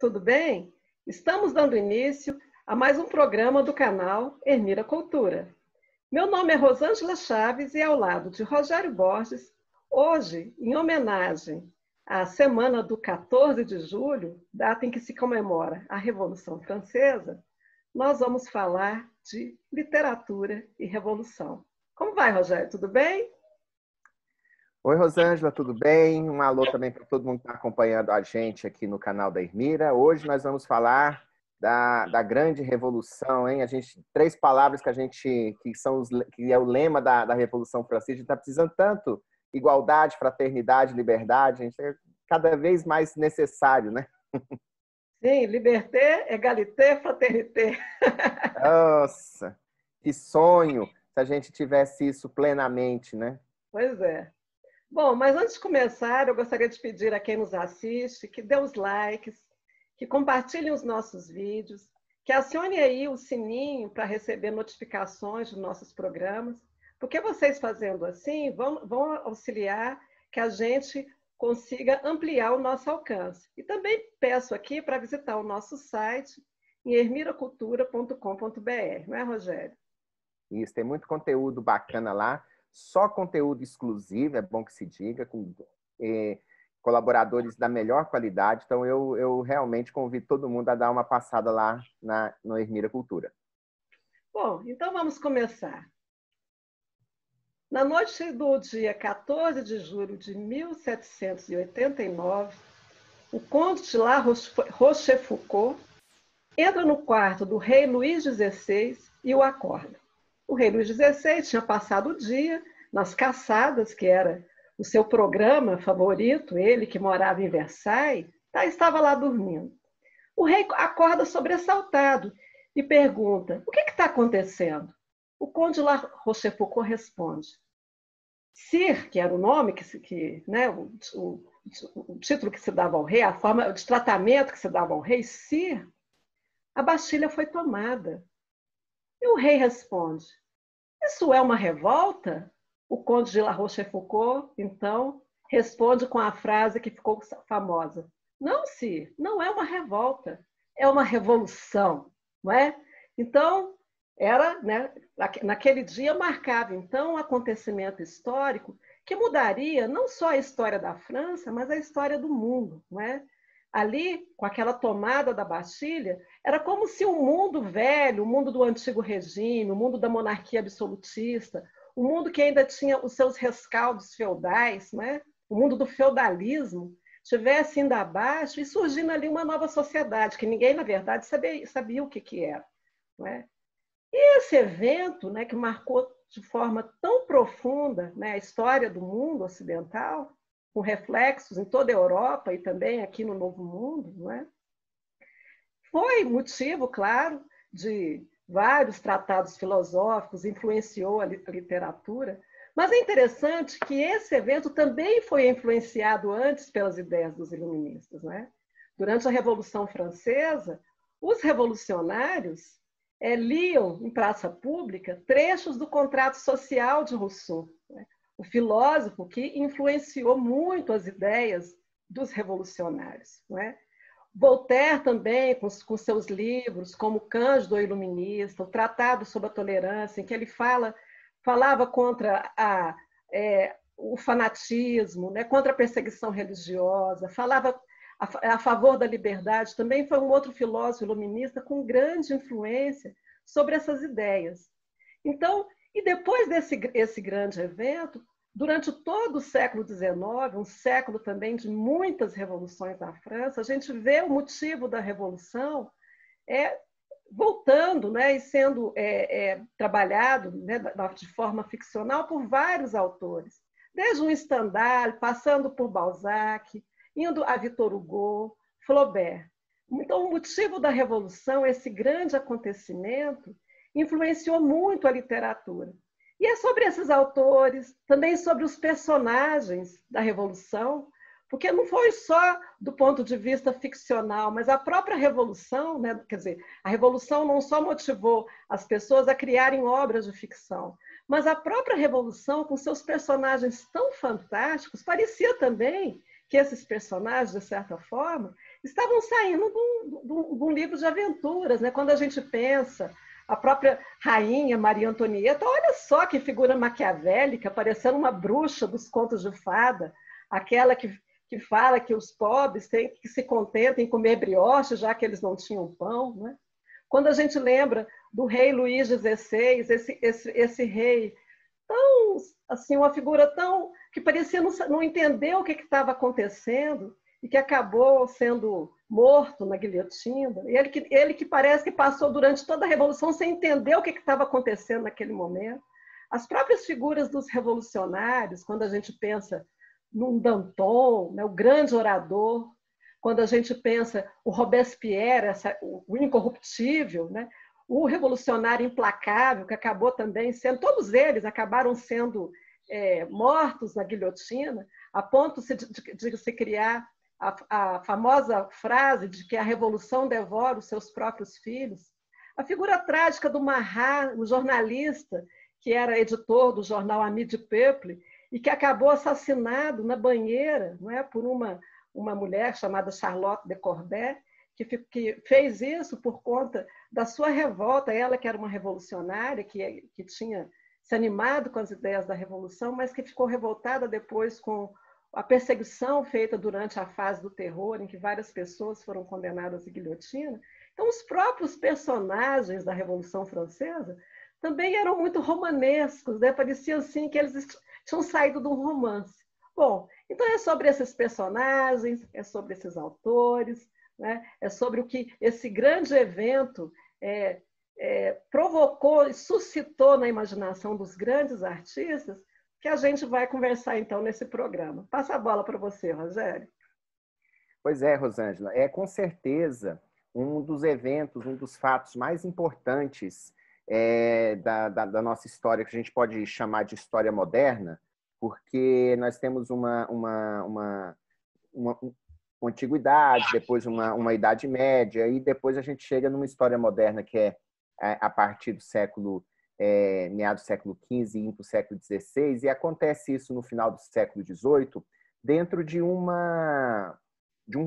tudo bem? Estamos dando início a mais um programa do canal Ermira Cultura. Meu nome é Rosângela Chaves e ao lado de Rogério Borges, hoje, em homenagem à semana do 14 de julho, data em que se comemora a Revolução Francesa, nós vamos falar de literatura e revolução. Como vai, Rogério? Tudo bem? Oi, Rosângela, tudo bem? Um alô também para todo mundo que está acompanhando a gente aqui no canal da Ermira. Hoje nós vamos falar da grande revolução, hein? Três palavras que é o lema da Revolução Francesa. A gente está precisando tanto: igualdade, fraternidade, liberdade. A gente é cada vez mais necessário, né? Sim, liberté, égalité, fraternité. Nossa, que sonho se a gente tivesse isso plenamente, né? Pois é. Bom, mas antes de começar, eu gostaria de pedir a quem nos assiste que dê os likes, que compartilhem os nossos vídeos, que acione aí o sininho para receber notificações dos nossos programas, porque vocês fazendo assim vão auxiliar que a gente consiga ampliar o nosso alcance. E também peço aqui para visitar o nosso site em ermiracultura.com.br, não é, Rogério? Isso, tem muito conteúdo bacana lá. Só conteúdo exclusivo, é bom que se diga, com colaboradores da melhor qualidade. Então, eu realmente convido todo mundo a dar uma passada lá no Ermira Cultura. Bom, então vamos começar. Na noite do dia 14 de julho de 1789, o conde de La Rochefoucauld entra no quarto do rei Luís XVI e o acorda. O rei Luís XVI tinha passado o dia nas caçadas, que era o seu programa favorito, ele que morava em Versailles, estava lá dormindo. O rei acorda sobressaltado e pergunta: o que está acontecendo? O conde de La Rochefoucauld responde: Sir, que era o nome, né, o título que se dava ao rei, a forma de tratamento que se dava ao rei, Sir, a Bastilha foi tomada. E o rei responde: isso é uma revolta? O conde de La Rochefoucauld, então, responde com a frase que ficou famosa: não, Sir, não é uma revolta, é uma revolução, não é? Então, né, naquele dia marcava então um acontecimento histórico que mudaria não só a história da França, mas a história do mundo, não é? Ali, com aquela tomada da Bastilha, era como se o mundo velho, o mundo do antigo regime, o mundo da monarquia absolutista, o mundo que ainda tinha os seus rescaldos feudais, né? O mundo do feudalismo, estivesse indo abaixo e surgindo ali uma nova sociedade, que ninguém, na verdade, sabia o que era. Não é? E esse evento, né, que marcou de forma tão profunda, né, a história do mundo ocidental, com reflexos em toda a Europa e também aqui no Novo Mundo, não é? Foi motivo, claro, de vários tratados filosóficos, influenciou a literatura, mas é interessante que esse evento também foi influenciado antes pelas ideias dos iluministas, não é? Durante a Revolução Francesa, os revolucionários liam em praça pública trechos do Contrato Social de Rousseau, né? O filósofo que influenciou muito as ideias dos revolucionários. Não é? Voltaire também, com seus livros, como Cândido o Iluminista, o Tratado sobre a Tolerância, em que ele falava contra o fanatismo, né? Contra a perseguição religiosa, falava a favor da liberdade, também foi um outro filósofo iluminista com grande influência sobre essas ideias. Então, e depois desse grande evento, durante todo o século XIX, um século também de muitas revoluções na França, a gente vê o motivo da revolução voltando, né, e sendo trabalhado, né, de forma ficcional por vários autores, desde um Stendhal, passando por Balzac, indo a Victor Hugo, Flaubert. Então, o motivo da revolução, esse grande acontecimento, influenciou muito a literatura. E é sobre esses autores, também sobre os personagens da Revolução, porque não foi só do ponto de vista ficcional, mas a própria Revolução, né? Quer dizer, a Revolução não só motivou as pessoas a criarem obras de ficção, mas a própria Revolução, com seus personagens tão fantásticos, parecia também que esses personagens, de certa forma, estavam saindo de um livro de aventuras, né? Quando a gente pensa, a própria rainha Maria Antonieta, olha só que figura maquiavélica, parecendo uma bruxa dos contos de fada, aquela que fala que os pobres têm que se contentem em comer brioche, já que eles não tinham pão, né? Quando a gente lembra do rei Luís XVI, esse rei tão, assim, uma figura tão que parecia não entender o que estava acontecendo e que acabou sendo morto na guilhotina. E ele que parece que passou durante toda a Revolução sem entender o que estava acontecendo naquele momento. As próprias figuras dos revolucionários, quando a gente pensa num Danton, né, o grande orador, quando a gente pensa o Robespierre, o incorruptível, né, o revolucionário implacável, que acabou também sendo, todos eles acabaram sendo mortos na guilhotina, a ponto de se criar a famosa frase de que a revolução devora os seus próprios filhos. A figura trágica do Marat, o jornalista, que era editor do jornal Ami du Peuple, e que acabou assassinado na banheira, não é, por uma mulher chamada Charlotte de Corbet, que fez isso por conta da sua revolta, ela que era uma revolucionária, que tinha se animado com as ideias da revolução, mas que ficou revoltada depois com a perseguição feita durante a fase do terror, em que várias pessoas foram condenadas à guilhotina. Então, os próprios personagens da Revolução Francesa também eram muito romanescos, né? Parecia assim que eles tinham saído de um romance. Bom, então é sobre esses personagens, é sobre esses autores, né? É sobre o que esse grande evento provocou e suscitou na imaginação dos grandes artistas, que a gente vai conversar então nesse programa. Passa a bola para você, Rogério. Pois é, Rosângela, é com certeza um dos eventos, um dos fatos mais importantes da nossa história, que a gente pode chamar de história moderna, porque nós temos uma antiguidade, depois uma Idade Média, e depois a gente chega numa história moderna que é a partir do século, meados do século XV e para o século XVI, e acontece isso no final do século XVIII, dentro de um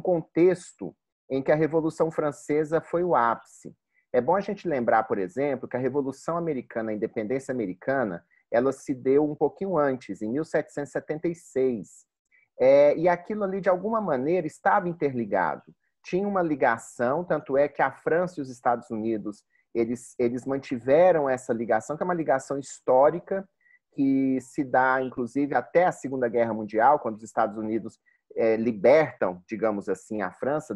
contexto em que a Revolução Francesa foi o ápice. É bom a gente lembrar, por exemplo, que a Revolução Americana, a Independência Americana, ela se deu um pouquinho antes, em 1776. E aquilo ali, de alguma maneira, estava interligado. Tinha uma ligação, tanto é que a França e os Estados Unidos eles mantiveram essa ligação, que é uma ligação histórica, que se dá, inclusive, até a Segunda Guerra Mundial, quando os Estados Unidos libertam, digamos assim, a França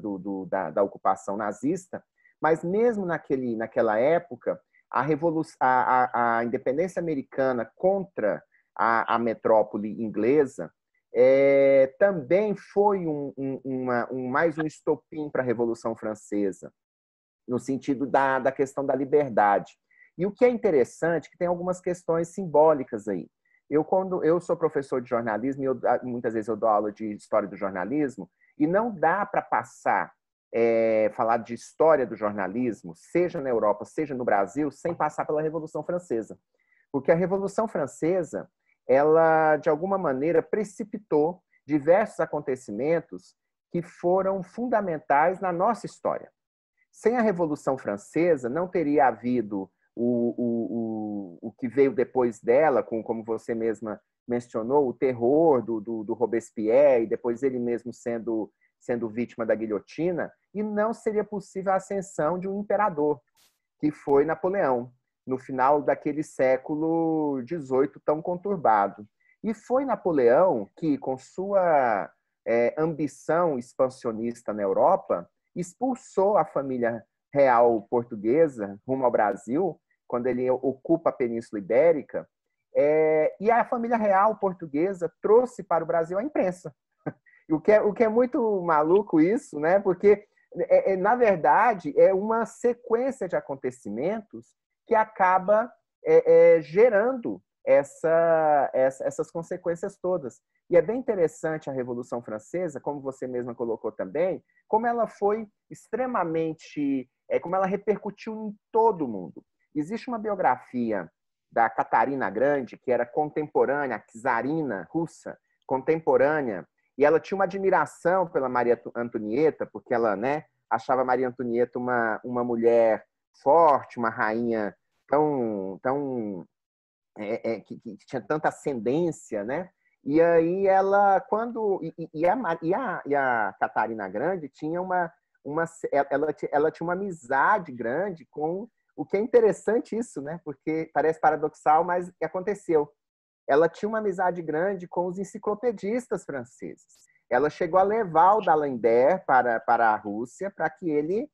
da ocupação nazista. Mas mesmo naquela época, a independência americana contra a metrópole inglesa também foi mais um estopim para a Revolução Francesa, no sentido da questão da liberdade. E o que é interessante é que tem algumas questões simbólicas aí. Quando eu sou professor de jornalismo, e muitas vezes eu dou aula de história do jornalismo, e não dá para falar de história do jornalismo, seja na Europa, seja no Brasil, sem passar pela Revolução Francesa. Porque a Revolução Francesa, ela, de alguma maneira, precipitou diversos acontecimentos que foram fundamentais na nossa história. Sem a Revolução Francesa, não teria havido o que veio depois dela, como você mesma mencionou, o terror do Robespierre, e depois ele mesmo sendo vítima da guilhotina, e não seria possível a ascensão de um imperador, que foi Napoleão, no final daquele século XVIII tão conturbado. E foi Napoleão que, com sua ambição expansionista na Europa, expulsou a família real portuguesa rumo ao Brasil, quando ele ocupa a Península Ibérica, e a família real portuguesa trouxe para o Brasil a imprensa. O que é muito maluco isso, né? Porque, na verdade, é uma sequência de acontecimentos que acaba gerando essas consequências todas. E é bem interessante a Revolução Francesa, como você mesma colocou também, como ela foi extremamente... como ela repercutiu em todo o mundo. Existe uma biografia da Catarina Grande, que era contemporânea, a czarina russa, contemporânea, E ela tinha uma admiração pela Maria Antonieta, porque ela, né, achava a Maria Antonieta uma mulher forte, uma rainha tão que tinha tanta ascendência, né? E aí ela, quando a Catarina Grande tinha ela tinha uma amizade grande com o que é interessante isso, né? Porque parece paradoxal, mas aconteceu. Ela tinha uma amizade grande com os enciclopedistas franceses. Ela chegou a levar o D'Alembert para a Rússia para que ele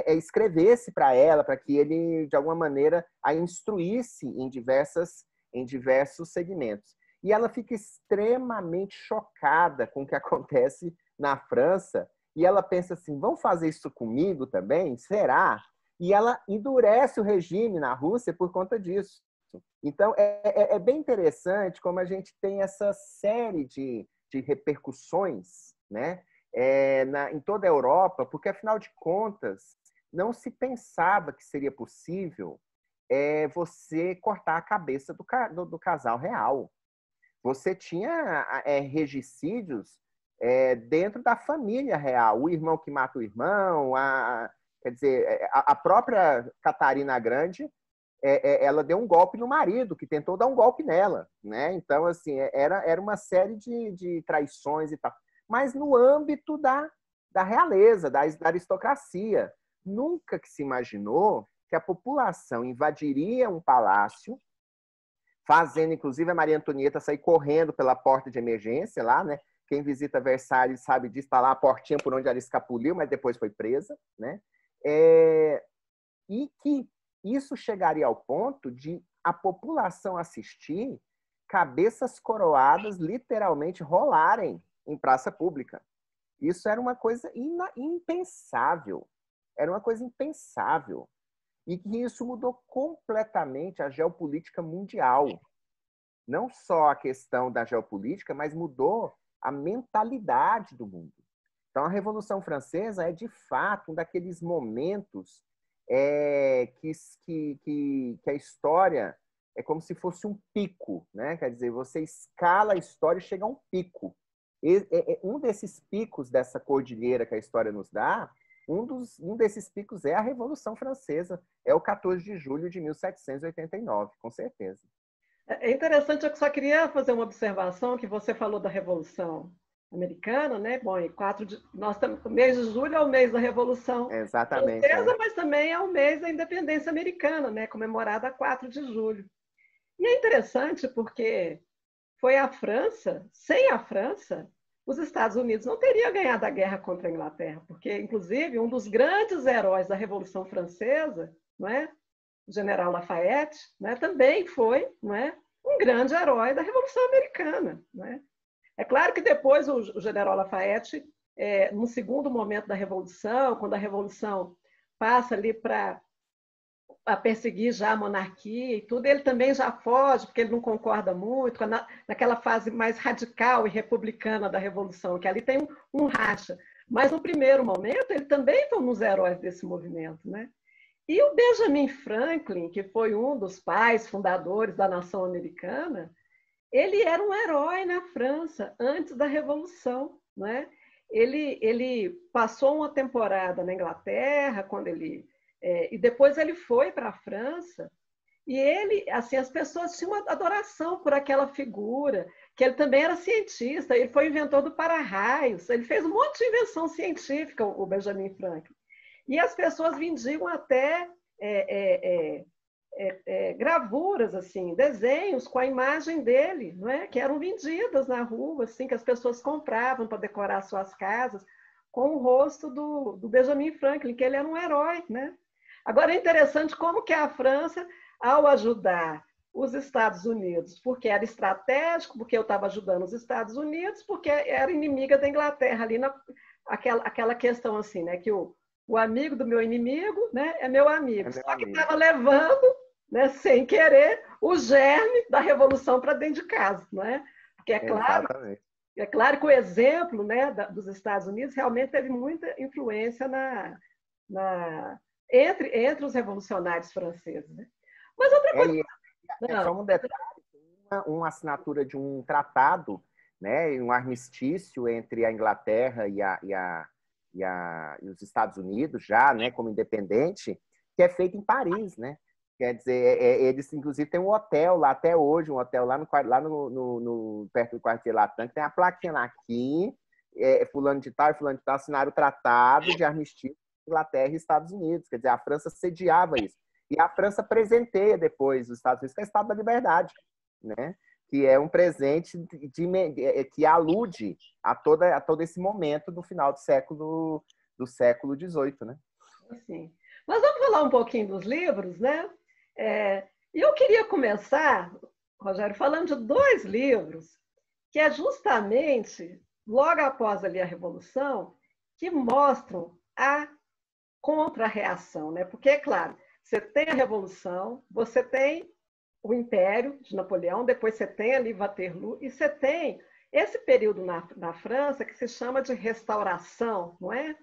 escrevesse para ela, para que ele, de alguma maneira, a instruísse em diversos segmentos. E ela fica extremamente chocada com o que acontece na França, e ela pensa assim, vão fazer isso comigo também? Será? E ela endurece o regime na Rússia por conta disso. Então, é bem interessante como a gente tem essa série de repercussões, né? Em toda a Europa, porque, afinal de contas, não se pensava que seria possível você cortar a cabeça do casal real. Você tinha regicídios dentro da família real. O irmão que mata o irmão, quer dizer, a própria Catarina Grande, ela deu um golpe no marido, que tentou dar um golpe nela, né? Então, assim, era uma série de traições e tal. Mas no âmbito da realeza, da aristocracia. Nunca que se imaginou que a população invadiria um palácio, fazendo, inclusive, a Maria Antonieta sair correndo pela porta de emergência lá, né? Quem visita Versalhes sabe disso, está lá a portinha por onde ela escapuliu, mas depois foi presa, né? E que isso chegaria ao ponto de a população assistir cabeças coroadas literalmente rolarem em praça pública. Isso era uma coisa impensável. Era uma coisa impensável. E que isso mudou completamente a geopolítica mundial. Não só a questão da geopolítica, mas mudou a mentalidade do mundo. Então, a Revolução Francesa é, de fato, um daqueles momentos que a história é como se fosse um pico, né? Quer dizer, você escala a história e chega a um pico. Um desses picos dessa cordilheira que a história nos dá, um desses picos é a Revolução Francesa, é o 14 de julho de 1789, com certeza. É interessante, eu só queria fazer uma observação, que você falou da Revolução Americana, né? Bom, nós estamos, o mês de julho é o mês da Revolução Exatamente. Francesa, mas também é o mês da independência americana, né? Comemorada a 4 de julho. E é interessante porque foi a França, sem a França, os Estados Unidos não teriam ganhado a guerra contra a Inglaterra, porque, inclusive, um dos grandes heróis da Revolução Francesa, não é? O general Lafayette, né, também foi, não é, um grande herói da Revolução Americana. Não é? É claro que depois o general Lafayette, no segundo momento da Revolução, quando a Revolução passa ali para perseguir já a monarquia e tudo, ele também já foge, porque ele não concorda muito naquela fase mais radical e republicana da Revolução, que ali tem um racha. Mas, no primeiro momento, ele também foi um dos heróis desse movimento. Né? E o Benjamin Franklin, que foi um dos pais fundadores da nação americana, ele era um herói na França antes da Revolução. Né? Ele passou uma temporada na Inglaterra, e depois ele foi para a França, e ele, assim, as pessoas tinham uma adoração por aquela figura, que ele também era cientista, ele foi inventor do para-raios, ele fez um monte de invenção científica, o Benjamin Franklin. E as pessoas vendiam até gravuras, assim, desenhos com a imagem dele, não é? Que eram vendidas na rua, assim, que as pessoas compravam para decorar suas casas, com o rosto do Benjamin Franklin, que ele era um herói. Né? Agora, é interessante como que a França, ao ajudar os Estados Unidos, porque era estratégico, porque eu estava ajudando os Estados Unidos, porque era inimiga da Inglaterra, ali aquela questão assim, né, que o amigo do meu inimigo, né, é meu amigo. Só que estava levando, né, sem querer, o germe da Revolução para dentro de casa. Né? Porque é claro que o exemplo, né, dos Estados Unidos realmente teve muita influência entre os revolucionários franceses. Né? Mas outra coisa... Só um detalhe, uma assinatura de um tratado né, um armistício entre a Inglaterra e os Estados Unidos, já, né, como independente, que é feito em Paris, né? Quer dizer, eles inclusive têm um hotel lá até hoje, um hotel lá perto do quartier Latam, que tem a plaquinha lá aqui, fulano de tal assinaram o tratado de armistício Inglaterra e Estados Unidos. Quer dizer, a França sediava isso. E a França presenteia depois os Estados Unidos, que é o Estado da Liberdade, né? Que é um presente que alude a todo esse momento do final do século XVIII, né? Sim. Mas vamos falar um pouquinho dos livros, né? E eu queria começar, Rogério, falando de 2 livros, que é justamente logo após ali a Revolução, que mostram a contra-reação, né? Porque, é claro, você tem a Revolução, você tem o Império de Napoleão, depois você tem ali Waterloo, e você tem esse período na França que se chama de restauração, não é?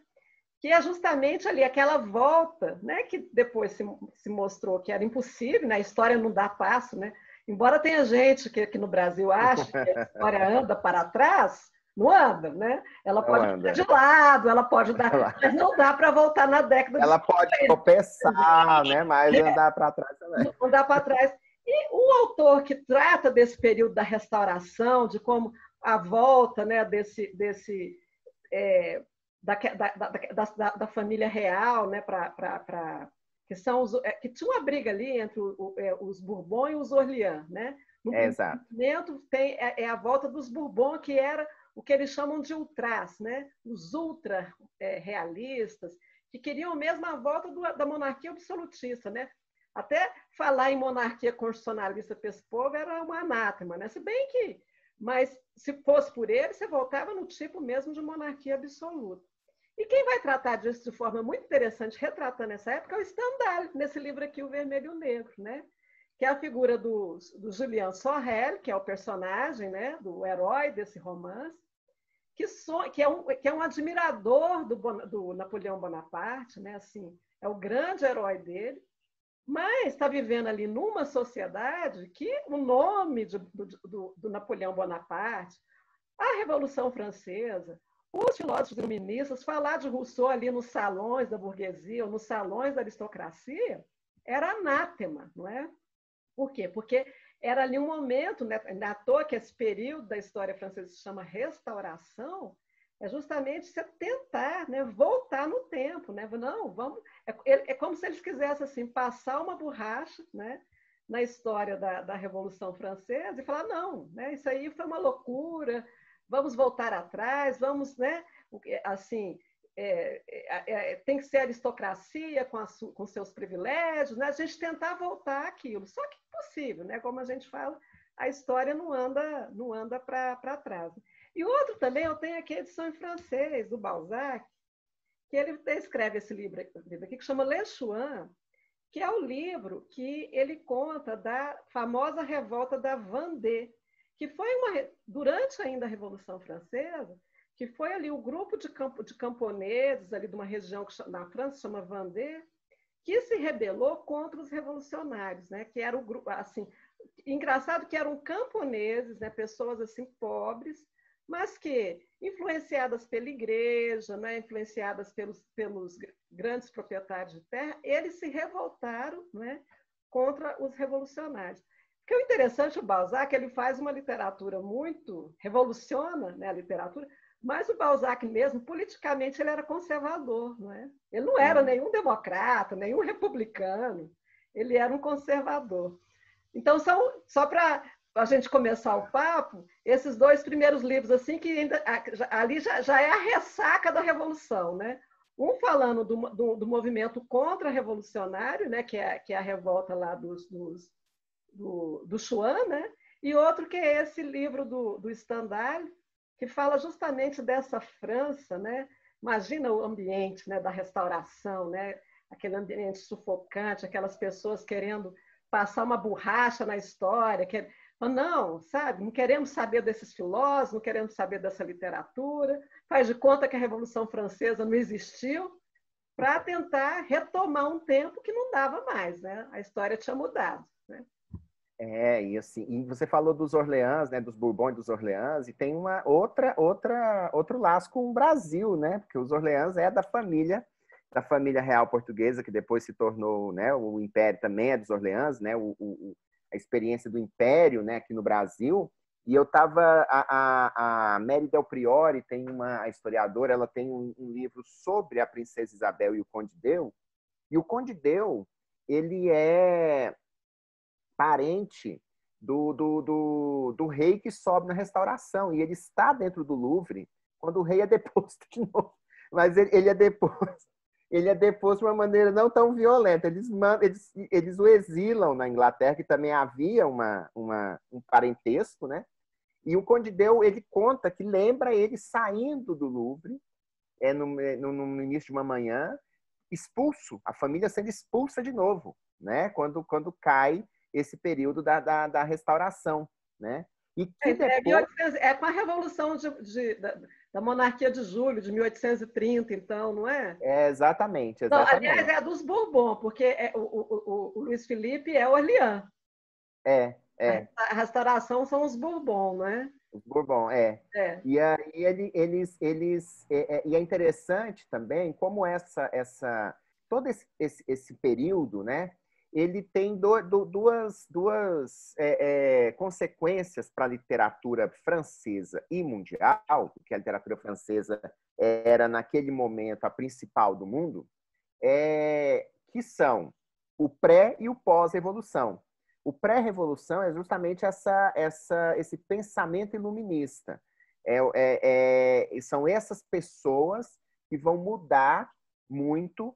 Que é justamente ali aquela volta, né, que depois se mostrou que era impossível, né? A história não dá passo, né? Embora tenha gente que aqui no Brasil ache que a história anda para trás, não anda, né? Ela pode andar de lado, ela pode dar, mas não dá para voltar na década de 50. Ela pode tropeçar, né? Mas andar para trás também. Não dá para trás. E o autor que trata desse período da restauração, de como a volta, né, da família real, né, que tinha uma briga ali entre os Bourbon e os Orleans, né? No Exato. momento tem a volta dos Bourbon, que era o que eles chamam de ultras, né? Os ultra realistas, que queriam mesmo a volta da monarquia absolutista, né? Até falar em monarquia constitucionalista para esse povo era um anátema, né? Se bem que, mas se fosse por ele, você voltava no tipo mesmo de monarquia absoluta. E quem vai tratar disso de forma muito interessante, retratando essa época, é o Stendhal, nesse livro aqui, O Vermelho e o Negro, né? Que é a figura do Julien Sorel, que é o personagem, né, do herói desse romance, que é um admirador do Napoleão Bonaparte, né? Assim, é o grande herói dele, mas está vivendo ali numa sociedade que o nome do Napoleão Bonaparte, a Revolução Francesa, os filósofos iluministas, falar de Rousseau ali nos salões da burguesia ou nos salões da aristocracia era anátema, não é? Por quê? Porque era ali um momento, né, à toa que esse período da história francesa se chama restauração, é justamente você tentar, né, voltar no tempo, né? Não, vamos. É como se eles quisessem assim passar uma borracha, né, na história da Revolução Francesa e falar não, né? Isso aí foi uma loucura. Vamos voltar atrás, vamos, né? Assim, tem que ser aristocracia com seus privilégios, né? A gente tentar voltar àquilo. Só que é possível, né? Como a gente fala, a história não anda para trás. E outro também, eu tenho aqui a edição em francês, do Balzac, que ele escreve esse livro aqui, que chama Le Chouan, que é o livro que ele conta da famosa revolta da Vendée, que foi durante ainda a Revolução Francesa, que foi ali o grupo de camponeses ali de uma região que na França chama Vendée, que se rebelou contra os revolucionários, né? Que era o grupo, assim, engraçado que eram camponeses, né? Pessoas assim pobres, mas que, influenciadas pela igreja, né, influenciadas pelos grandes proprietários de terra, eles se revoltaram, né, contra os revolucionários. Porque o interessante, o Balzac, ele faz uma literatura muito, revoluciona, né, a literatura, mas o Balzac mesmo, politicamente, ele era conservador, não é? Ele não era nenhum democrata, nenhum republicano, ele era um conservador. Então, só para a gente começar o papo, esses 2 primeiros livros, assim, que ainda, ali já é a ressaca da Revolução, né? Um falando do movimento contra-revolucionário, né? Que é a revolta lá do Chouan, né? E outro que é esse livro do Stendhal, que fala justamente dessa França, né? Imagina o ambiente, né, da restauração, né? Aquele ambiente sufocante, aquelas pessoas querendo passar uma borracha na história, não, sabe? Não queremos saber desses filósofos, não queremos saber dessa literatura. Faz de conta que a Revolução Francesa não existiu, para tentar retomar um tempo que não dava mais, né? A história tinha mudado, né? E assim, e você falou dos Orleans, né, dos Bourbons e dos Orleans, e tem uma outro laço com o Brasil, né? Porque os Orleans é da família real portuguesa, que depois se tornou, né, o Império também é dos Orleans, né? A experiência do Império, né, aqui no Brasil. E eu estava a Mary Del Priore tem a historiadora, ela tem um livro sobre a Princesa Isabel e o Conde Deu. E o Conde Deu, ele é parente do rei que sobe na restauração. E ele está dentro do Louvre quando o rei é deposto de novo. Mas ele é deposto de uma maneira não tão violenta. Eles o exilam na Inglaterra, que também havia um parentesco, né? E o Conde Deu, ele conta que lembra ele saindo do Louvre no início de uma manhã, expulso, a família sendo expulsa de novo, né? Quando cai esse período da restauração, né? E que depois... com a Revolução da Monarquia de Julho, de 1830, então, não é? Exatamente. Não, aliás, é dos Bourbon, porque o Luiz Felipe é Orleans. A restauração são os Bourbon, não é? Os Bourbon, E aí e é interessante também como todo esse período, né? Ele tem duas consequências para a literatura francesa e mundial, porque a literatura francesa era, naquele momento, a principal do mundo, que são o pré e o pós-revolução. O pré-revolução é justamente esse pensamento iluminista. São essas pessoas que vão mudar muito,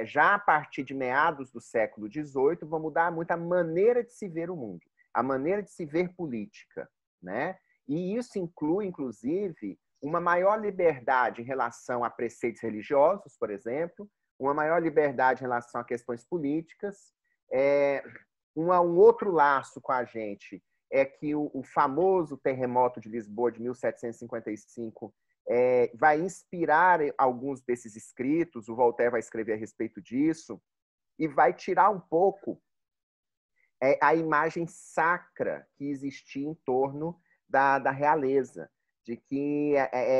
já a partir de meados do século XVIII, vão mudar muito a maneira de se ver o mundo, a maneira de se ver política, né? E isso inclui, inclusive, uma maior liberdade em relação a preceitos religiosos, por exemplo, uma maior liberdade em relação a questões políticas. Um outro laço com a gente é que o famoso terremoto de Lisboa de 1755 vai inspirar alguns desses escritos, o Voltaire vai escrever a respeito disso, e vai tirar um pouco a imagem sacra que existia em torno da realeza, de que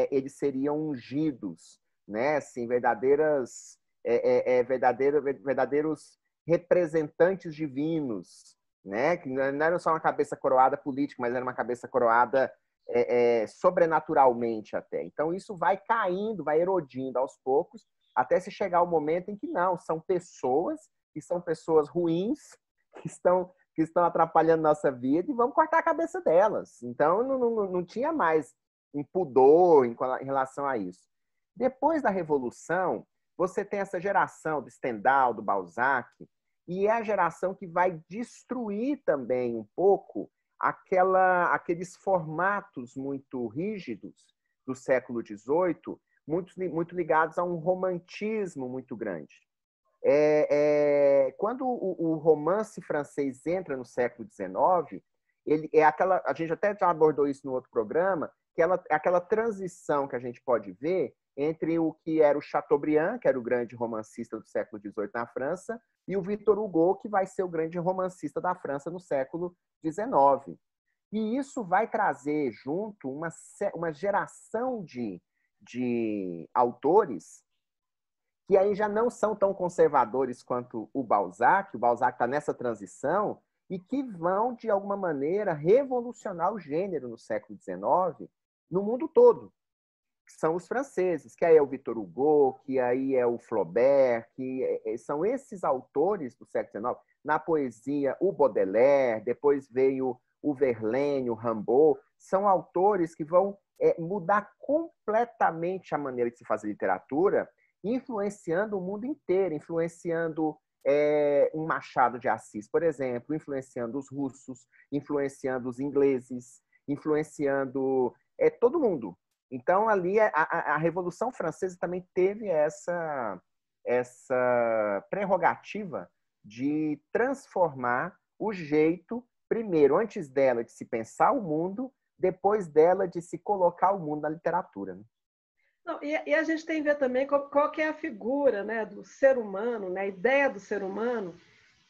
eles seriam ungidos, né? Assim, verdadeiros representantes divinos, né? Que não era só uma cabeça coroada política, mas era uma cabeça coroada sobrenaturalmente até. Então, isso vai caindo, vai erodindo aos poucos, até se chegar ao momento em que não, são pessoas, e são pessoas ruins, que estão atrapalhando nossa vida, e vamos cortar a cabeça delas. Então, não tinha mais um pudor em relação a isso. Depois da Revolução, você tem essa geração do Stendhal, do Balzac, e é a geração que vai destruir também um pouco aqueles formatos muito rígidos do século XVIII, muito ligados a um romantismo muito grande. Quando o romance francês entra no século XIX, a gente até já abordou isso no outro programa, que aquela transição que a gente pode ver entre o que era o Chateaubriand, que era o grande romancista do século XVIII na França, e o Victor Hugo, que vai ser o grande romancista da França no século XIX. E isso vai trazer junto uma geração de autores que aí já não são tão conservadores quanto o Balzac está nessa transição, e que vão, de alguma maneira, revolucionar o gênero no século XIX, no mundo todo. São os franceses, que aí é o Victor Hugo, que aí é o Flaubert, que são esses autores do século XIX. Na poesia, o Baudelaire, depois veio o Verlaine, o Rimbaud, são autores que vão mudar completamente a maneira de se fazer literatura, influenciando o mundo inteiro, influenciando um Machado de Assis, por exemplo, influenciando os russos, influenciando os ingleses, influenciando todo mundo. Então, ali, a Revolução Francesa também teve essa prerrogativa de transformar o jeito, primeiro, antes dela, de se pensar o mundo, depois dela, de se colocar o mundo na literatura. Né? Não, e a gente tem que ver também qual que é a figura, né, do ser humano, né, a ideia do ser humano,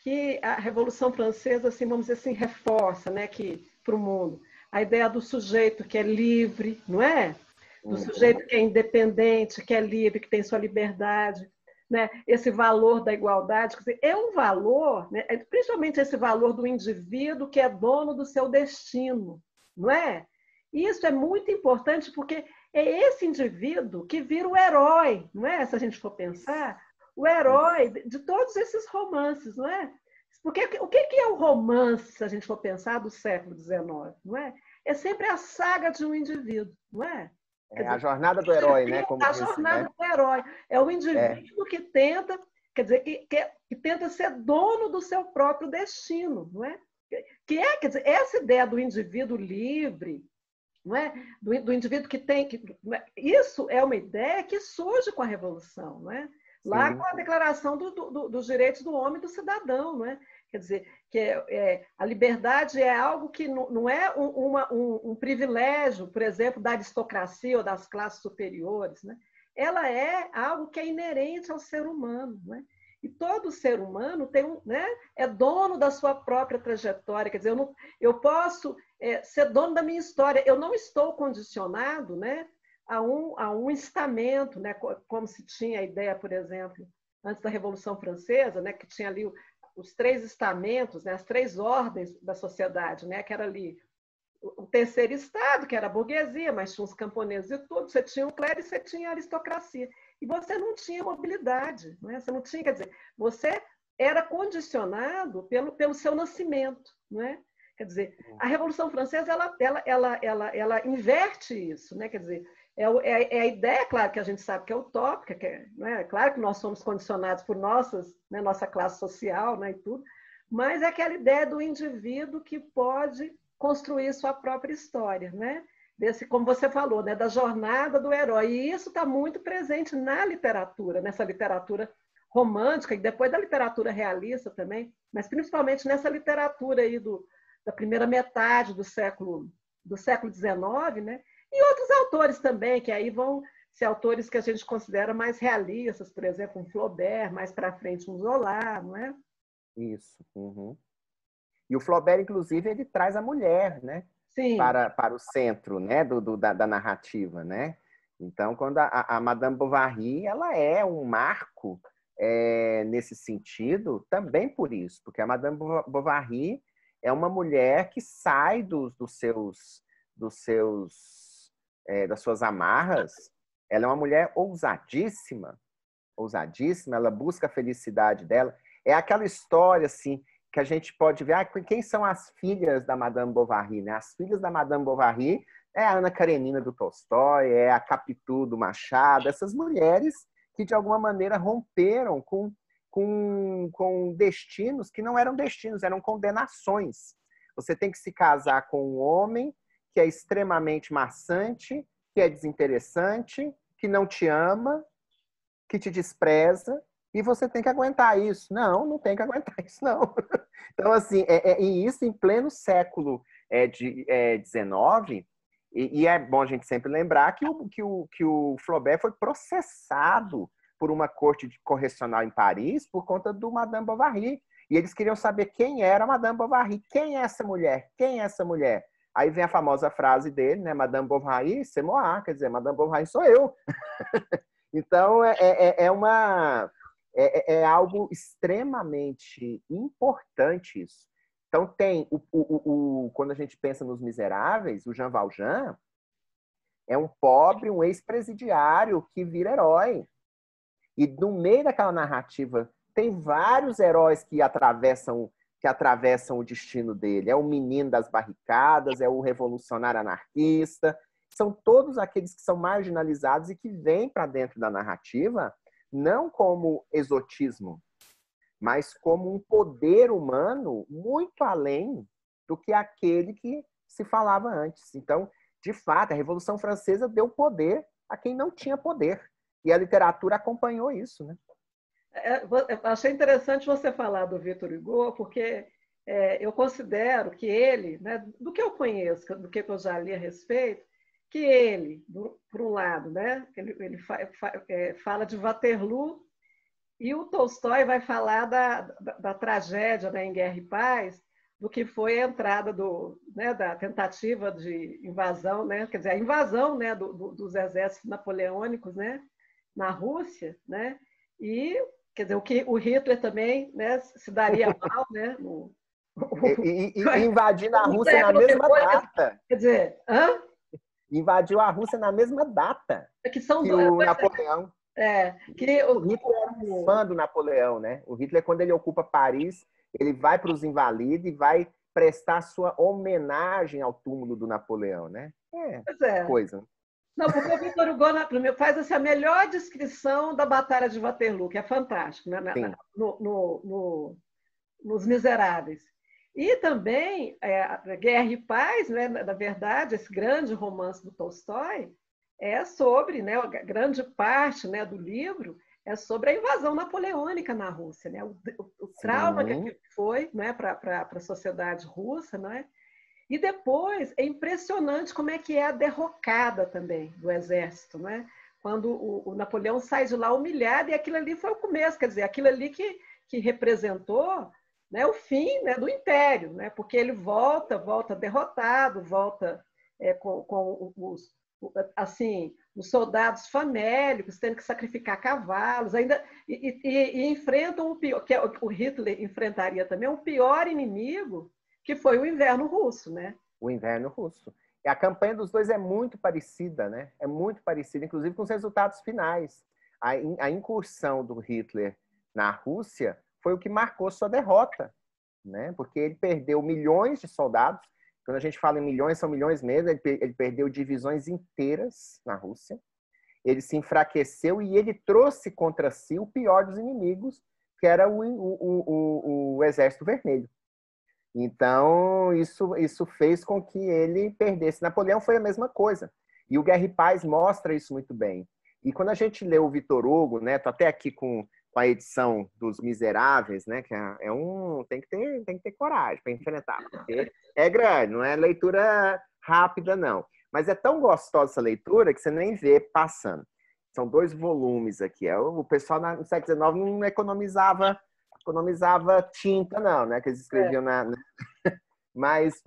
que a Revolução Francesa, assim, vamos dizer assim, reforça, né, que para o mundo a ideia do sujeito que é livre, não é? Do sujeito que é independente, que é livre, que tem sua liberdade, né? Esse valor da igualdade, quer dizer, é um valor, né? Principalmente esse valor do indivíduo que é dono do seu destino, não é? E isso é muito importante porque é esse indivíduo que vira o herói, não é? Se a gente for pensar, o herói de todos esses romances, não é? Porque o que é o romance, se a gente for pensar, do século XIX, não é? É sempre a saga de um indivíduo, não é? É a jornada do herói, né? Como A dizem, né? jornada do herói. É o É, indivíduo que tenta, quer dizer, que tenta ser dono do seu próprio destino, não é? Quer dizer, essa ideia do indivíduo livre, não é? Do indivíduo que tem que, isso é uma ideia que surge com a Revolução, não é? Lá com sim, a Declaração dos Direitos do Homem e do Cidadão, não é? Quer dizer, que a liberdade é algo que não é um privilégio, por exemplo, da aristocracia ou das classes superiores, né? Ela é algo que é inerente ao ser humano, né? E todo ser humano né, é dono da sua própria trajetória. Quer dizer, eu posso ser dono da minha história. Eu não estou condicionado, né, a um estamento, né, como se tinha a ideia, por exemplo, antes da Revolução Francesa, né, que tinha ali os três estamentos, né, as três ordens da sociedade, né, que era ali o terceiro estado, que era a burguesia, mas tinha os camponeses e tudo, você tinha o clero e você tinha a aristocracia. E você não tinha mobilidade, não é? Você não tinha, quer dizer, você era condicionado pelo seu nascimento, não é? Quer dizer, a Revolução Francesa ela inverte isso, né? Quer dizer, é a ideia, claro, que a gente sabe que é utópica, não é? Claro que nós somos condicionados por né, nossa classe social, né, e tudo, mas é aquela ideia do indivíduo que pode construir sua própria história, né? Como você falou, né, da jornada do herói. E isso está muito presente na literatura, nessa literatura romântica e depois da literatura realista também, mas principalmente nessa literatura aí da primeira metade do século XIX, né? E outros autores também, que aí vão ser autores que a gente considera mais realistas, por exemplo, um Flaubert, mais para frente um Zola, não é? isso. Uhum. E o Flaubert, inclusive, ele traz a mulher, né, Sim, para o centro, né, da narrativa, né? Então, quando a Madame Bovary, ela é um marco nesse sentido, também por isso, porque a Madame Bovary é uma mulher que sai das suas amarras. Ela é uma mulher ousadíssima, ousadíssima. Ela busca a felicidade dela. É aquela história assim que a gente pode ver, quem são as filhas da Madame Bovary, né? As filhas da Madame Bovary é a Ana Karenina do Tolstói, é a Capitu do Machado, essas mulheres que de alguma maneira romperam com destinos que não eram destinos, eram condenações. Você tem que se casar com um homem que é extremamente maçante, que é desinteressante, que não te ama, que te despreza, e você tem que aguentar isso. Não, não tem que aguentar isso, não. Então, assim, e isso em pleno século XIX, e é bom a gente sempre lembrar que o Flaubert foi processado por uma corte correcional em Paris por conta do Madame Bovary. E eles queriam saber quem era a Madame Bovary. Quem é essa mulher? Quem é essa mulher? Aí vem a famosa frase dele, né? Madame Bovary, c'est moi. Quer dizer, Madame Bovary sou eu. Então, é algo extremamente importante isso. Então, tem quando a gente pensa nos Miseráveis, o Jean Valjean é um pobre, um ex-presidiário que vira herói. E no meio daquela narrativa tem vários heróis que atravessam o destino dele. É o menino das barricadas, é o revolucionário anarquista. São todos aqueles que são marginalizados e que vêm para dentro da narrativa não como exotismo, mas como um poder humano muito além do que aquele que se falava antes. Então, de fato, a Revolução Francesa deu poder a quem não tinha poder. E a literatura acompanhou isso, né? Eu achei interessante você falar do Victor Hugo, porque eu considero que ele, né, do que eu conheço, do que eu já li a respeito, que ele, por um lado, né, ele fala de Waterloo E o Tolstói vai falar da tragédia, né, em Guerra e Paz, do que foi a entrada né, da tentativa de invasão, né, quer dizer, a invasão, né, dos exércitos napoleônicos, né, na Rússia, né, e quer dizer, o Hitler também, né, se daria mal, né, Invadindo a um Rússia na século mesma depois, data. quer dizer, hã? Invadiu a Rússia na mesma data Que são que o Napoleão. que O Hitler era um fã do Napoleão, né? O Hitler, quando ele ocupa Paris, ele vai para os Invalides e vai prestar sua homenagem ao túmulo do Napoleão, né? Pois é. Coisa. Não, porque o Victor Hugo faz assim, a melhor descrição da Batalha de Waterloo, que é fantástico, né? Sim. Nos Miseráveis. E também Guerra e Paz, né? Na verdade, esse grande romance do Tolstói é sobre, né? Grande parte, né, do livro é sobre a invasão napoleônica na Rússia, né? O trauma que foi, né, para a sociedade russa, né? E depois é impressionante como é que é a derrocada também do exército, né? Quando o Napoleão sai de lá humilhado, e aquilo ali foi o começo, quer dizer, aquilo ali que representou, né, o fim, né, do império, né? Porque ele volta derrotado, volta com os soldados famélicos tendo que sacrificar cavalos, ainda e enfrentam o pior, que o Hitler enfrentaria também, o pior inimigo, que foi o inverno russo, né? O inverno russo. E a campanha dos dois é muito parecida, né? É muito parecida, inclusive com os resultados finais. A incursão do Hitler na Rússia foi o que marcou sua derrota, né? Porque ele perdeu milhões de soldados. Quando a gente fala em milhões, são milhões mesmo. Ele perdeu divisões inteiras na Rússia. Ele se enfraqueceu e ele trouxe contra si o pior dos inimigos, que era o Exército Vermelho. Então, isso fez com que ele perdesse. Napoleão foi a mesma coisa. E o Guerra e Paz mostra isso muito bem. E quando a gente lê o Victor Hugo, né, tô até aqui com a edição dos Miseráveis, né, que tem que ter coragem para enfrentar, porque é grande, não é leitura rápida, não. Mas é tão gostosa essa leitura que você nem vê passando. São 2 volumes aqui. O pessoal no século XIX não economizava tinta, não, né? Que eles escreviam Mas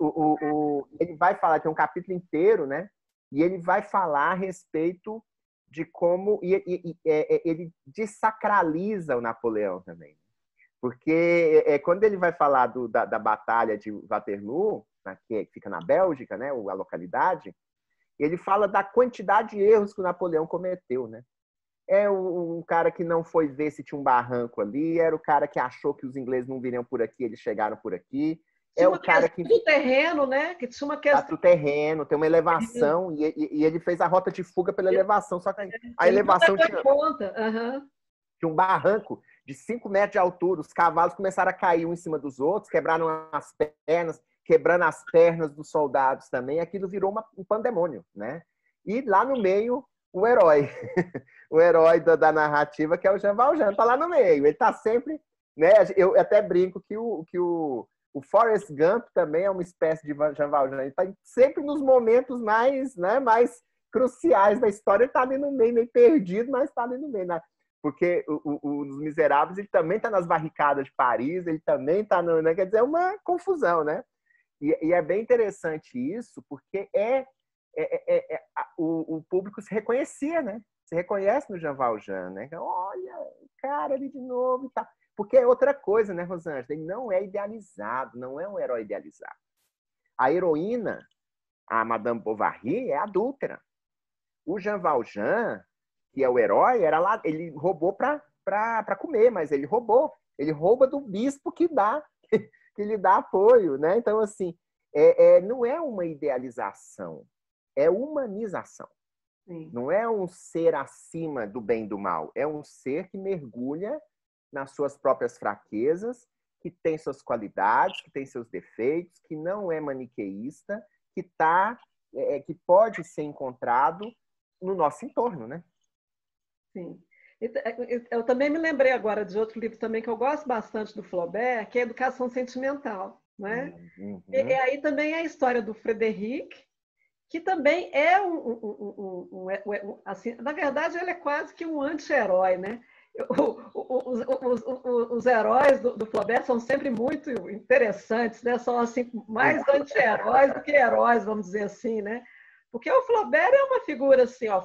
ele vai falar, tem um capítulo inteiro, né? E ele vai falar a respeito de como ele desacraliza o Napoleão também. Porque quando ele vai falar da Batalha de Waterloo, que fica na Bélgica, né? A localidade, ele fala da quantidade de erros que o Napoleão cometeu, né? É um cara que não foi ver se tinha um barranco ali, era o cara que achou que os ingleses não viriam por aqui, eles chegaram por aqui. Tinha uma questão do terreno, né? Que tinha uma questão do terreno, tem uma elevação, e ele fez a rota de fuga pela elevação, só que a elevação tinha um barranco de 5 metros de altura, os cavalos começaram a cair um em cima dos outros, quebraram as pernas, quebrando as pernas dos soldados também, aquilo virou um pandemônio, né? E lá no meio, o herói, o herói da narrativa, que é o Jean Valjean, tá lá no meio. Ele tá sempre, né? Eu até brinco que o Forrest Gump também é uma espécie de Jean Valjean. Ele tá sempre nos momentos mais cruciais da história. Ele tá ali no meio perdido, mas tá ali no meio, né? Porque os Miseráveis, ele também tá nas barricadas de Paris, ele também tá no, né? Quer dizer, é uma confusão, né? E é bem interessante isso, porque o público se reconhecia, né? Se reconhece no Jean Valjean, né? Olha, cara ali de novo e tal. Porque é outra coisa, né, Rosângela? Ele não é idealizado, não é um herói idealizado. A heroína, a Madame Bovary, é adúltera. O Jean Valjean, que é o herói, ele roubou para comer, mas ele roubou. Ele rouba do bispo que lhe dá apoio, né? Então, assim, não é uma idealização, é humanização. Sim. Não é um ser acima do bem e do mal, é um ser que mergulha nas suas próprias fraquezas, que tem suas qualidades, que tem seus defeitos, que não é maniqueísta, que pode ser encontrado no nosso entorno, né? Sim. Eu também me lembrei agora de outro livro também que eu gosto bastante do Flaubert, que é Educação Sentimental, né? Uhum. E aí também é a história do Frederic, que também é assim, na verdade ele é quase que um anti-herói, né? os heróis do Flaubert são sempre muito interessantes, né? São assim, mais anti-heróis do que heróis, vamos dizer assim, né? Porque o Flaubert é uma figura assim, ó,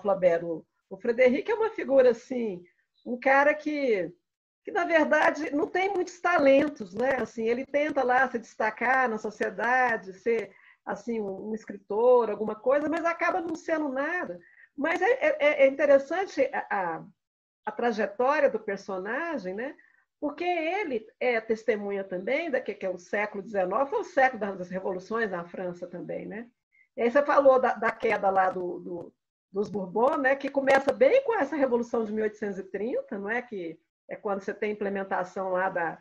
o Frederic é uma figura assim, um cara que na verdade não tem muitos talentos, né? Assim, ele tenta lá se destacar na sociedade, ser assim um escritor, alguma coisa, mas acaba não sendo nada. Mas é interessante a trajetória do personagem, né? Porque ele é testemunha também que é o século XIX, foi o século das revoluções na França também, né? E aí você falou da queda lá dos Bourbons, né? Que começa bem com essa revolução de 1830, não é? Que é quando você tem a implementação lá da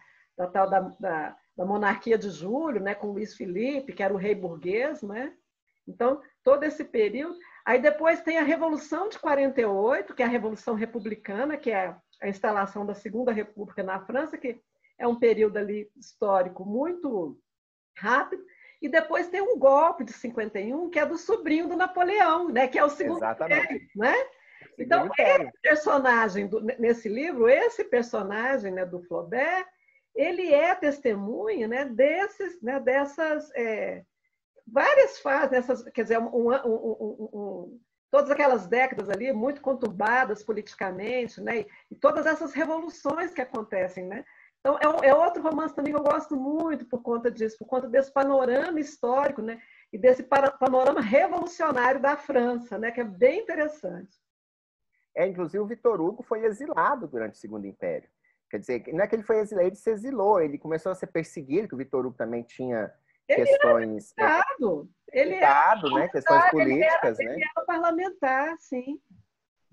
tal da monarquia de Julho, né? Com Luís Felipe, que era o rei burguês, né? Então, todo esse período. Aí depois tem a Revolução de 48, que é a Revolução Republicana, que é a instalação da Segunda República na França, que é um período ali histórico muito rápido. E depois tem um golpe de 51, que é do sobrinho do Napoleão, né? Que é o Segundo Império, né? Então, esse personagem, nesse livro, esse personagem, né, do Flaubert, ele é testemunha, né, dessas várias fases, quer dizer, todas aquelas décadas ali muito conturbadas politicamente, né, e todas essas revoluções que acontecem, né? Então, é outro romance também que eu gosto muito por conta disso, por conta desse panorama histórico, né, e desse panorama revolucionário da França, né, que é bem interessante. Inclusive, o Victor Hugo foi exilado durante o Segundo Império. Quer dizer, não é que ele foi exilado, ele se exilou, ele começou a ser perseguido, que o Victor Hugo também tinha questões... Ele era deputado, né? Questões políticas, ele né? era parlamentar, sim.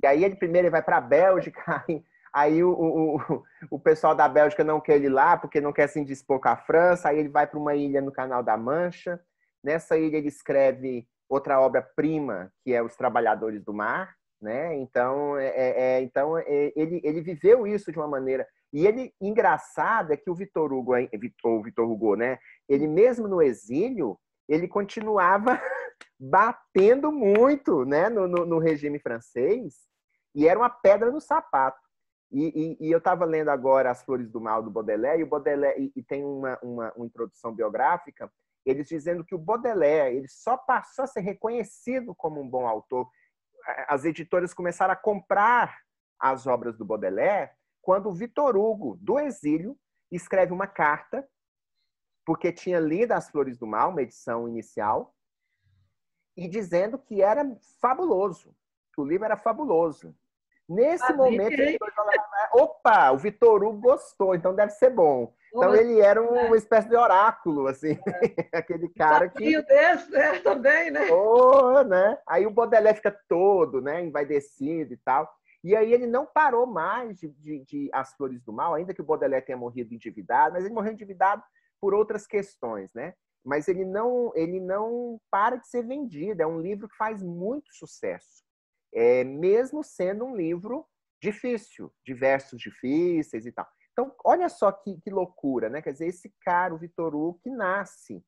E aí ele primeiro vai para a Bélgica, aí o pessoal da Bélgica não quer ele lá, porque não quer se indispor com a França, aí ele vai para uma ilha no Canal da Mancha. Nessa ilha ele escreve outra obra-prima, que é Os Trabalhadores do Mar, né? Então, ele viveu isso de uma maneira... E ele, engraçado, é que o Victor Hugo, né? Ele mesmo no exílio, ele continuava batendo muito, né, no regime francês, e era uma pedra no sapato. E eu estava lendo agora As Flores do Mal, do Baudelaire, e o Baudelaire e tem uma introdução biográfica, eles dizendo que o Baudelaire ele só passou a ser reconhecido como um bom autor. As editoras começaram a comprar as obras do Baudelaire quando o Victor Hugo, do exílio, escreve uma carta, porque tinha lido As Flores do Mal, uma edição inicial, e dizendo que era fabuloso, que o livro era fabuloso. Nesse momento, opa, o Victor Hugo gostou, então deve ser bom. Então ele era uma espécie de oráculo, assim, aquele cara que... desse, né, também, né? Né? Aí o Baudelaire fica todo, né, envaidecido e tal. E aí ele não parou mais de As Flores do Mal, ainda que o Baudelaire tenha morrido endividado, mas ele morreu endividado por outras questões, né? Mas ele não para de ser vendido. É um livro que faz muito sucesso, mesmo sendo um livro difícil, de versos difíceis e tal. Então, olha só que loucura, né? Quer dizer, esse cara, o Victor Hugo, que nasce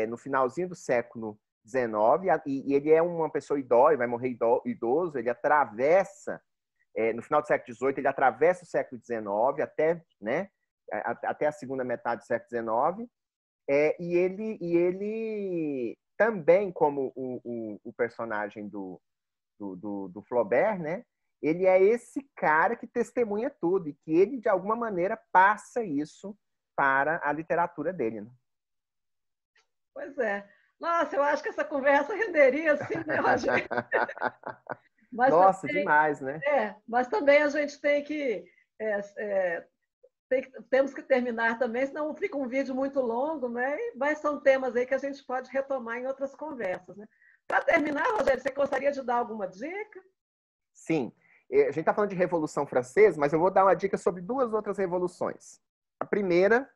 no finalzinho do século XIX, e ele é uma pessoa idosa, vai morrer idoso, ele atravessa, no final do século XVIII, ele atravessa o século XIX até, né, até a segunda metade do século XIX, e ele também, como o personagem do Flaubert, né, ele é esse cara que testemunha tudo, e que ele, de alguma maneira, passa isso para a literatura dele. Né? Pois é. Nossa, eu acho que essa conversa renderia, assim, né, Rogério? Nossa, também, demais, né? Mas também a gente temos que terminar também, senão fica um vídeo muito longo, né? Mas são temas aí que a gente pode retomar em outras conversas, né? Para terminar, Rogério, você gostaria de dar alguma dica? Sim. A gente está falando de Revolução Francesa, mas eu vou dar uma dica sobre duas outras revoluções. A primeira,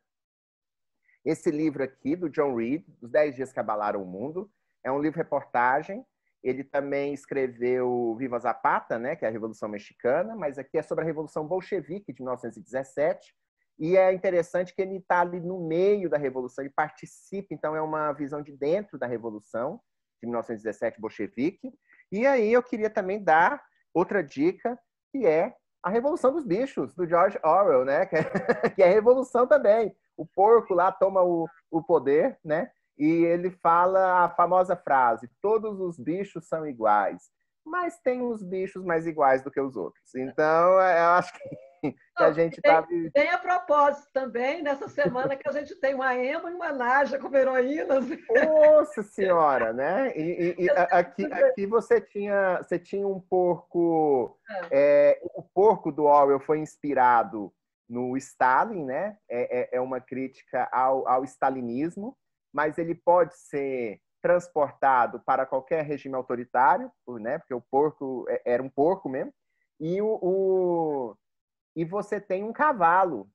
esse livro aqui, do John Reed, Os 10 Dias que Abalaram o Mundo, é um livro-reportagem. Ele também escreveu Viva Zapata, né, que é a Revolução Mexicana, mas aqui é sobre a Revolução Bolchevique de 1917. E é interessante que ele está ali no meio da Revolução, ele participa, então é uma visão de dentro da Revolução de 1917 bolchevique. E aí eu queria também dar outra dica, que é A Revolução dos Bichos, do George Orwell, né? Que é revolução também. O porco lá toma o poder, né? E ele fala a famosa frase: todos os bichos são iguais, mas tem uns bichos mais iguais do que os outros. Então, eu acho que a gente está... Tem a propósito também, nessa semana que a gente tem uma Emma e uma Nádia como heroínas. Nossa Senhora, né? E aqui você tinha um porco... o porco do Orwell foi inspirado no Stalin, né? É uma crítica ao stalinismo, mas ele pode ser transportado para qualquer regime autoritário, né? Porque o porco era um porco mesmo. E você tem um cavalo,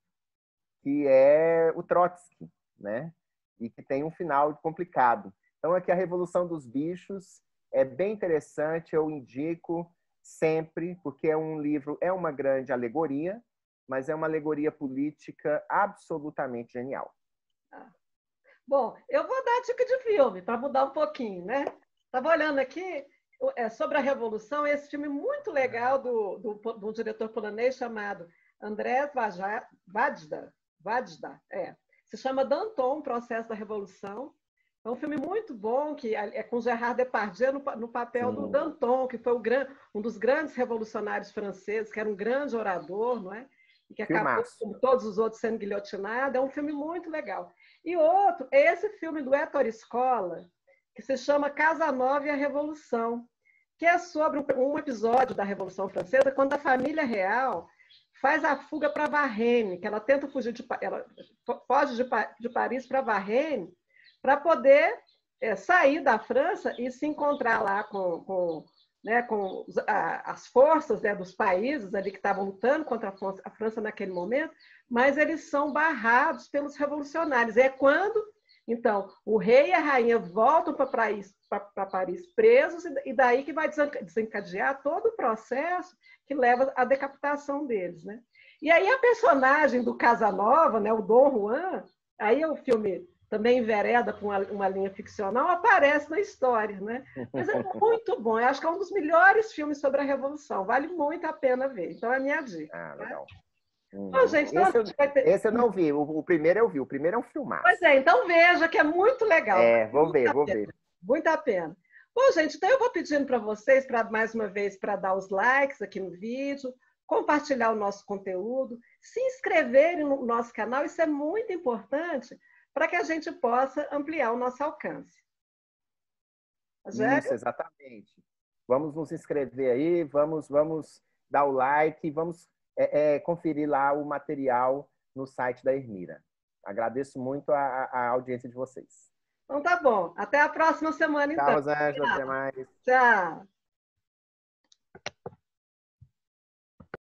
que é o Trotsky, né? E que tem um final complicado. Então, aqui a Revolução dos Bichos é bem interessante, eu indico sempre, porque é um livro, é uma grande alegoria, mas é uma alegoria política absolutamente genial. Bom, eu vou dar dica de filme, para mudar um pouquinho, né? Estava olhando aqui sobre a Revolução, esse filme muito legal do diretor polonês chamado Andrzej Wajda, se chama Danton, Processo da Revolução. É um filme muito bom, que é com Gerard Depardieu no papel do Danton, que foi um dos grandes revolucionários franceses, que era um grande orador, não é? E que acabou, como todos os outros, sendo guilhotinado. É um filme muito legal. E outro é esse filme do Ettore Scola, que se chama Casa Nova e a Revolução, que é sobre um episódio da Revolução Francesa, quando a família real faz a fuga para Varenne, que ela tenta fugir ela foge de Paris para Varenne, para poder sair da França e se encontrar lá com as forças, né, dos países ali que estavam lutando contra a França naquele momento, mas eles são barrados pelos revolucionários. É quando, então, o rei e a rainha voltam para Paris presos, e daí que vai desencadear todo o processo que leva à decapitação deles, né? E aí a personagem do Casanova, né, o Dom Juan, aí o filme também envereda com uma linha ficcional, aparece na história, né? Mas é muito bom. Eu acho que é um dos melhores filmes sobre a Revolução. Vale muito a pena ver. Então, é a minha dica. Ah, legal. Né? Bom, gente, então, esse eu não vi. O primeiro eu vi. O primeiro é um filmaço. Pois é, então veja que é muito legal. Vou ver. Muito a pena. Bom, gente, então eu vou pedindo para vocês, mais uma vez, para dar os likes aqui no vídeo, compartilhar o nosso conteúdo, se inscreverem no nosso canal. Isso é muito importante para que a gente possa ampliar o nosso alcance. Isso, exatamente. Vamos nos inscrever aí, vamos dar o like, vamos conferir lá o material no site da Ermira. Agradeço muito a audiência de vocês. Então tá bom. Até a próxima semana, então. Tchau, Rosângela. Até mais. Tchau.